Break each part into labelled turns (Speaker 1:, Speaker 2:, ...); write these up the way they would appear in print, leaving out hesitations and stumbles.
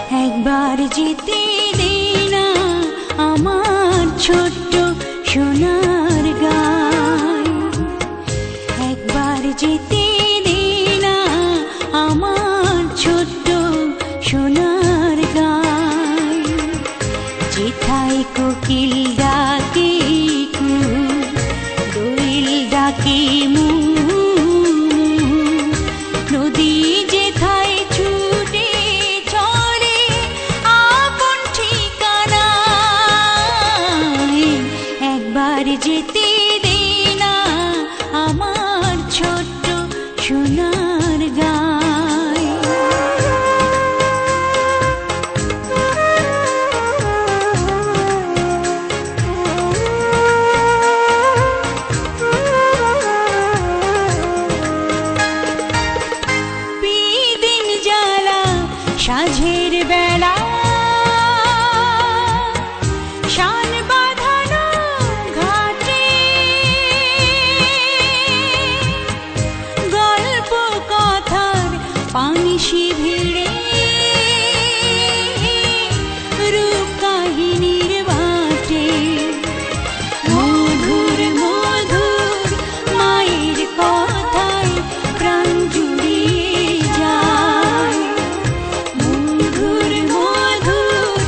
Speaker 1: একবার যেতে দে না আমার ছোট্ট সোনার গায়, একবার যেতে দে না আমার ছোট্ট সোনার গায়। যেথায় কোকিল ডাকে দোয়েল ডাকে মু, নদী যেথায় ছুটে চলে আপন ঠিকানায়, একবার যেতে দে না আমার ছোট্ট সোনার গায়। সাঁঝের বেলা শান বাঁধানো ঘাটে, গল্প কথার পানিশি ভিড়ে, রূপ কাহিনীর বাটে, মধুর মধুর মায়ের কথায় প্রাণ জুড়িয়ে যায়। মধুর মধুর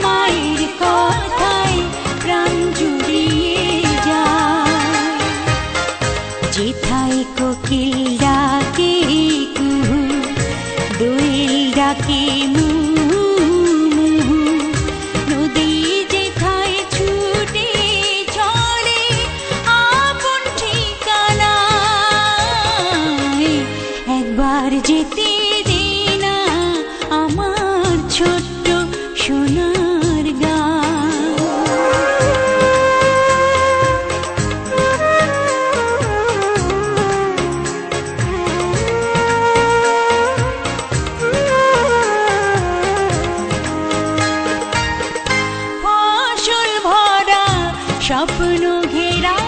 Speaker 1: মায়ের কথায় প্রাণ জুড়িয়ে যায়। যেথায় কোকিল ডাকে কুহু, দোয়েল ডাকে মু, নদী যেথায় ছুটে চলে আপন ঠিকানায়, একবার যেতে দে না আমার ছোট্ট সোনার গায়। ফসল ভরা স্বপ্ন ঘেরা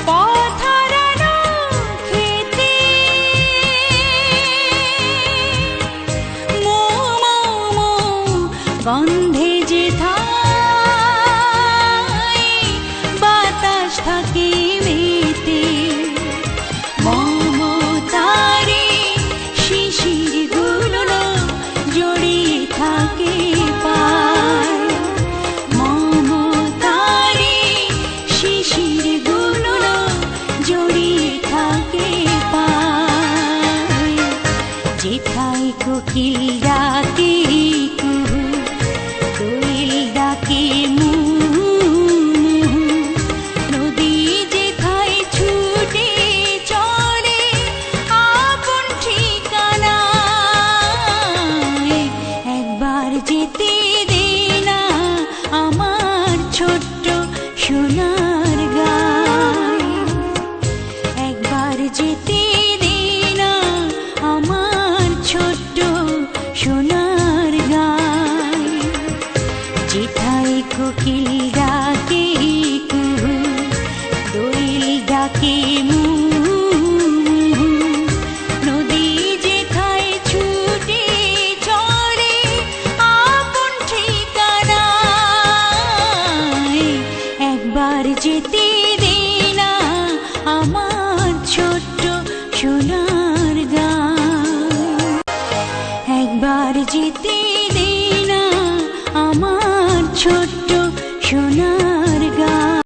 Speaker 1: পথ হারানো খেতে, গন্ধে যেথায় বাতাস থাকে মেতে, মমতারে শিশির গুলো জড়িয়ে থাকে পায়, মমতারে শিশির গুলো জড়িয়ে থাকে পায়। যেথায় কোকিল ডাকে কুহু, দোয়েল ডাকে মু, নদী যেথায় ছুটে চলে আপন ঠিকানায়, একবার যেতে দে না আমার ছোট্ট সোনার গায়, একবার যেতে দে না আমার ছোট্ট সোনার গায়। যেথায় কোকিল ডাকে কুহু, দোয়েল ডাকে মু, নদী যেথায় ছুটে চলে আপন ঠিকানায়, একবার যেতে দে না আমার ছোট্ট সোনার গায়, একবার যেতে দে